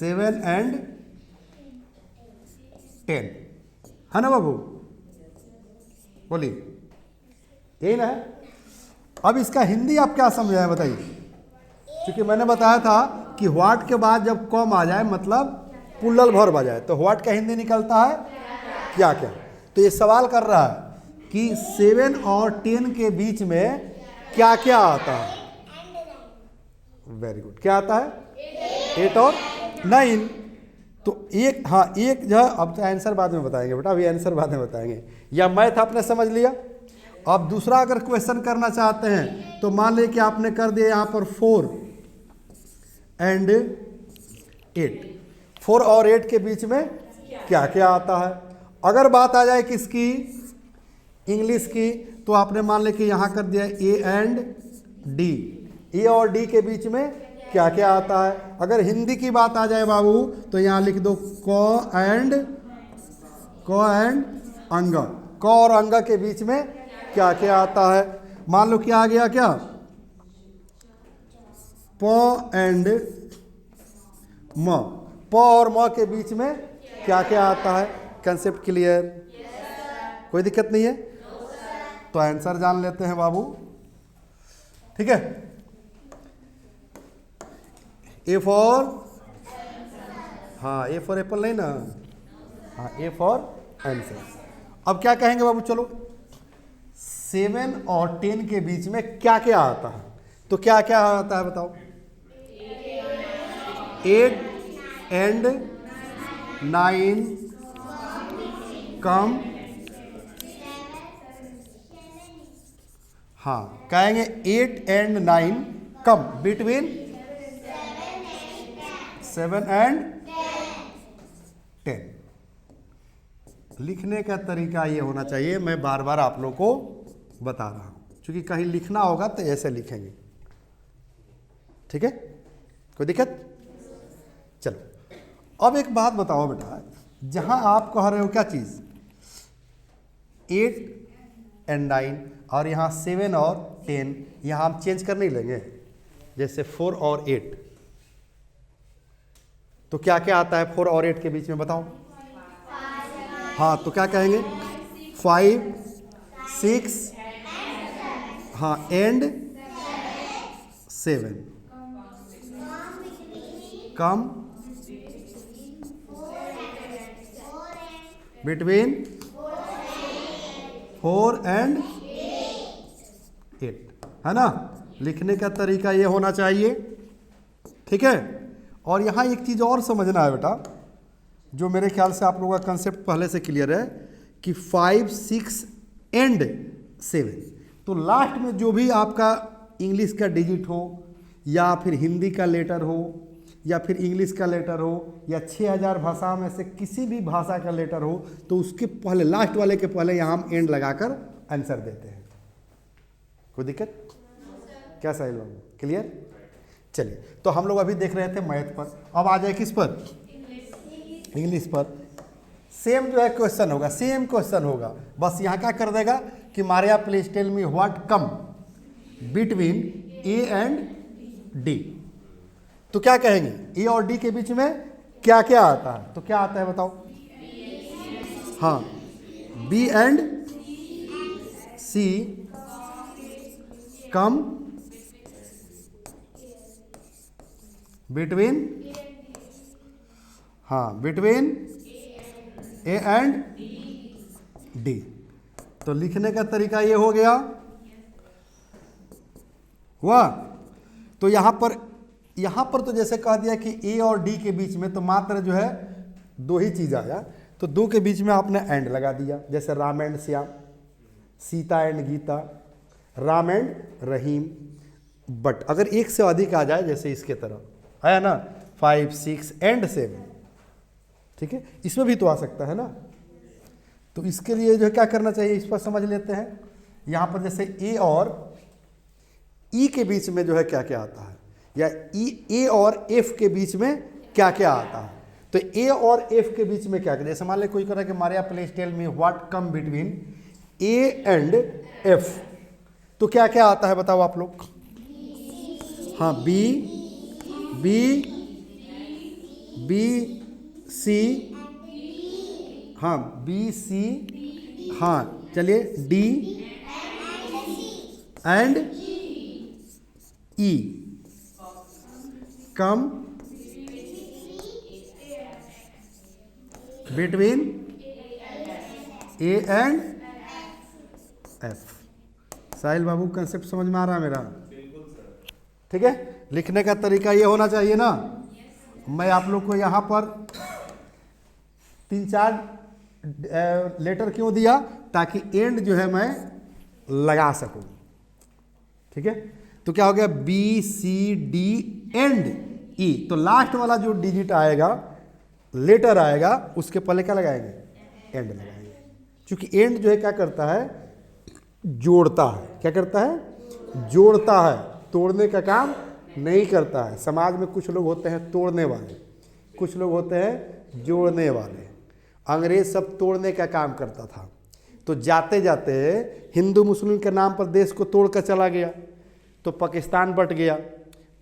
7 and 10 है ना बाबू, बोलिए यही ना है। अब इसका हिंदी आप क्या समझाए बताइए, क्योंकि मैंने बताया था कि व्हाट के बाद जब कॉम आ जाए मतलब पुल्लल भर आ जाए तो व्हाट का हिंदी निकलता है क्या क्या। तो ये सवाल कर रहा है कि 7 और 10 के बीच में क्या क्या आता है। वेरी गुड, क्या आता है 8 और 9। तो एक, हाँ एक जो है, अब तो आंसर बाद में बताएंगे बेटा, अभी आंसर बाद में बताएंगे। या मैथ आपने समझ लिया। अब दूसरा अगर क्वेश्चन करना चाहते हैं तो मान लीजिए कि आपने कर दिया यहाँ पर 4 and 8, 4 और 8 के बीच में क्या क्या आता है। अगर बात आ जाए किसकी, इंग्लिश की, तो आपने मान लिया कि यहाँ कर दिया A and D, ए और डी के बीच में क्या क्या आता है। अगर हिंदी की बात आ जाए बाबू तो यहाँ लिख दो क एंड अंगा, क और अंगा के बीच में क्या क्या आता है। मान लो क्या आ गया, क्या प एंड म, प और म के बीच में क्या क्या आता है। कंसेप्ट क्लियर, कोई दिक्कत नहीं है। तो आंसर जान लेते हैं बाबू, ठीक है। ए फॉर, हाँ ए फॉर एप्पल नहीं ना, हाँ ए फॉर आंसर। अब क्या कहेंगे बाबू, चलो 7 और 10 के बीच में क्या क्या आता है। तो क्या क्या आता है बताओ। 8 and 9 कम, हाँ कहेंगे 8 and 9 कम बिटवीन 7 and 10। लिखने का तरीका ये होना चाहिए, मैं बार बार आप लोगों को बता रहा हूं, क्योंकि कहीं लिखना होगा तो ऐसे लिखेंगे, ठीक है, कोई दिक्कत। चलो अब एक बात बताओ बेटा, जहां आप कह रहे हो क्या चीज 8 and 9 और यहाँ 7 और 10, यहाँ हम चेंज कर नहीं लेंगे, जैसे 4 और 8, तो क्या क्या आता है 4 और 8 के बीच में बताओ। हाँ तो क्या कहेंगे 5, 6, हाँ एंड 7 कम बिटवीन 4 and 8, है ना। लिखने का तरीका ये होना चाहिए, ठीक है। और यहाँ एक चीज़ और समझना है बेटा, जो मेरे ख्याल से आप लोगों का कंसेप्ट पहले से क्लियर है कि 5, 6 and 7, तो लास्ट में जो भी आपका इंग्लिश का डिजिट हो या फिर हिंदी का लेटर हो या फिर इंग्लिश का लेटर हो या 6000 भाषा में से किसी भी भाषा का लेटर हो, तो उसके पहले लास्ट वाले के पहले यहाँ हम एंड लगाकर आंसर देते हैं। कोई दिक्कत, क्या सही लोग क्लियर। चलिए तो हम लोग अभी देख रहे थे मैथ पर, अब आ जाए किस पर, इंग्लिश पर। सेम जो है क्वेश्चन होगा, सेम क्वेश्चन होगा, बस यहाँ क्या कर देगा कि Maria please tell me what come between A and D. तो क्या कहेंगे ए और डी के बीच में क्या क्या आता है। तो क्या आता है बताओ। हाँ B and C come between, हाँ बिटवीन ए एंड डी। तो लिखने का तरीका ये हो गया हुआ। तो यहाँ पर तो जैसे कह दिया कि ए और डी के बीच में तो मात्र जो है दो ही चीज़ आया, तो दो के बीच में आपने एंड लगा दिया, जैसे Ram and Shyam, Sita and Geeta, Ram and Rahim. But अगर एक से अधिक आ जाए जैसे इसके तरह आया ना 5, 6 and 7, ठीक है, इसमें भी तो आ सकता है ना। तो इसके लिए जो है क्या करना चाहिए, इस पर समझ लेते हैं। यहाँ पर जैसे ए और ई के बीच में जो है क्या क्या आता है, या ए और एफ के बीच में क्या क्या आता है। तो ए और एफ के बीच में क्या क्या, जैसे मान ले कोई कह रहा है कि Maria please tell me what come between A and F, तो क्या क्या आता है बताओ आप लोग। हाँ बी, बी, बी सी, हाँ बी सी, हाँ चलिए D and E, come between A and F. Sahil Babu concept समझ में आ रहा है मेरा? ठीक है, लिखने का तरीका ये होना चाहिए ना। मैं आप लोग को यहाँ पर 3-4 लेटर क्यों दिया, ताकि एंड जो है मैं लगा सकूं। ठीक है, तो क्या हो गया, बी सी डी एंड ई, तो लास्ट वाला जो डिजिट आएगा, लेटर आएगा, उसके पहले क्या लगाएंगे, एंड लगाएंगे। क्योंकि एंड जो है क्या करता है, जोड़ता है। क्या करता है, जोड़ता है, तोड़ने का काम नहीं करता है। समाज में कुछ लोग होते हैं तोड़ने वाले, कुछ लोग होते हैं जोड़ने वाले। अंग्रेज सब तोड़ने का काम करता था, तो जाते जाते हिंदू मुस्लिम के नाम पर देश को तोड़ कर चला गया। तो पाकिस्तान बट गया,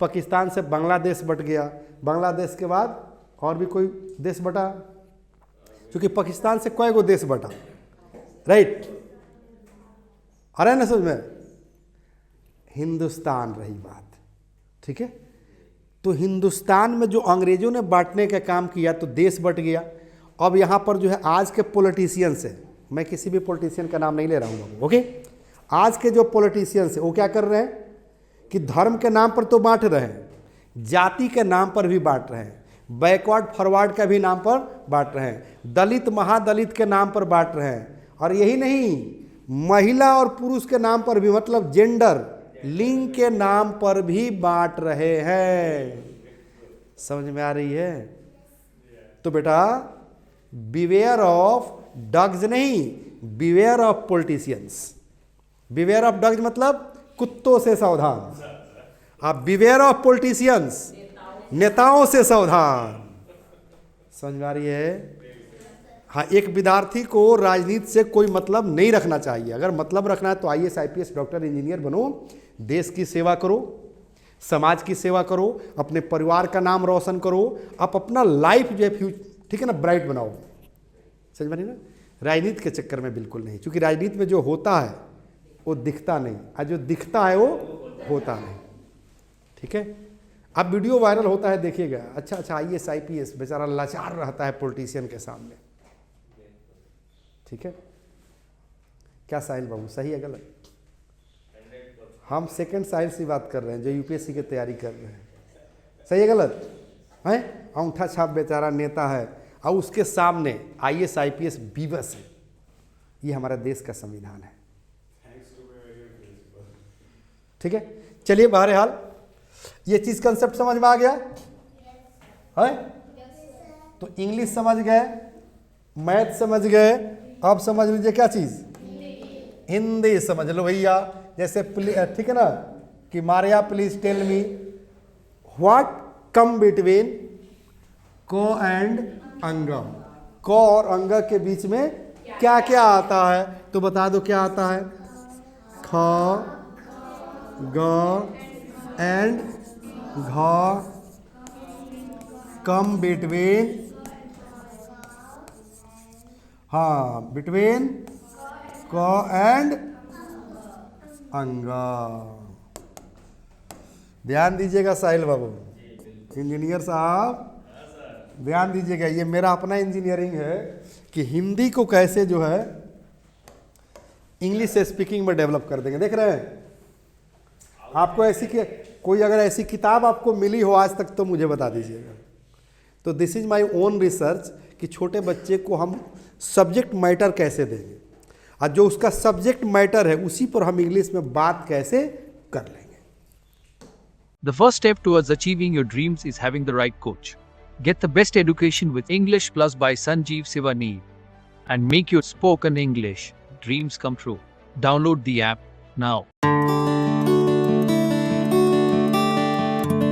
पाकिस्तान से बांग्लादेश बट गया, बांग्लादेश के बाद और भी कोई देश बटा, क्योंकि पाकिस्तान से कई गो देश बटा, राइट? आ रहा है ना समझ में? हिंदुस्तान रही बात, ठीक है। तो हिंदुस्तान में जो अंग्रेजों ने बांटने का काम किया तो देश बट गया। अब यहाँ पर जो है आज के पॉलिटिशियंस है, मैं किसी भी पॉलिटिशियन का नाम नहीं ले रहा हूँ बाबू, ओके। आज के जो पॉलिटिशियंस है वो क्या कर रहे हैं कि धर्म के नाम पर तो बांट रहे हैं, जाति के नाम पर भी बांट रहे हैं, बैकवर्ड फॉरवर्ड का भी नाम पर बांट रहे हैं, दलित महादलित के नाम पर बांट रहे हैं, और यही नहीं, महिला और पुरुष के नाम पर भी, मतलब जेंडर लिंग के नाम पर भी बांट रहे हैं। समझ में आ रही है? तो बेटा बिवेयर ऑफ डग्स नहीं, beware of politicians. Beware of dogs मतलब कुत्तों से सावधान, आप बिवेयर ऑफ पॉलिटिशियंस, नेताओं से सावधान। समझ में आ रही है? हाँ, एक विद्यार्थी को राजनीति से कोई मतलब नहीं रखना चाहिए। अगर मतलब रखना है तो IAS IPS डॉक्टर इंजीनियर बनो, देश की सेवा करो, समाज की सेवा करो, अपने परिवार का नाम रोशन करो, आप अपना लाइफ जो है ठीक है ना, ब्राइट बनाओ। समझ में नहीं ना? राजनीति के चक्कर में बिल्कुल नहीं, क्योंकि राजनीति में जो होता है वो दिखता नहीं, और जो दिखता है वो होता नहीं। ठीक है, अब वीडियो वायरल होता है, देखिएगा, अच्छा IAS IPS बेचारा लाचार रहता है पॉलिटिशियन के सामने। ठीक है, क्या साहिल बाबू सही है गलत? हम सेकंड साहिल से बात कर रहे हैं जो UPSC की तैयारी कर रहे हैं। सही है गलत है? अंगूठा छाप बेचारा नेता है और उसके सामने IAS IPS बीबस है। ये हमारा देश का संविधान है। ठीक है, चलिए बहरहाल ये चीज कंसेप्ट समझ में आ गया है? तो इंग्लिश समझ गए, मैथ समझ गए, अब समझ लीजिए क्या चीज, हिंदी समझ लो भैया। जैसे ठीक है ना, कि Maria please tell me what come between को एंड अंगम। को और अंग के बीच में क्या क्या आता है, तो बता दो क्या आता है। ख, ग एंड घ, कम बिटवीन, हाँ बिटवीन क एंड अंगा। ध्यान दीजिएगा साहिल बाबू, इंजीनियर साहब ध्यान दीजिएगा। ये मेरा अपना इंजीनियरिंग है कि हिंदी को कैसे जो है इंग्लिश से स्पीकिंग में डेवलप कर देंगे। देख रहे हैं आपको ऐसी कोई अगर ऐसी किताब आपको मिली हो आज तक तो मुझे बता दीजिएगा। तो this is my own research कि छोटे बच्चे को हम सब्जेक्ट मैटर कैसे देंगे, और जो उसका सब्जेक्ट मैटर है उसी पर हम इंग्लिश में बात कैसे कर लेंगे। The first step towards achieving your dreams is having the right coach. Get the best education with English Plus by Sanjeev Sivaneer and make your spoken English dreams come true. Download the app now.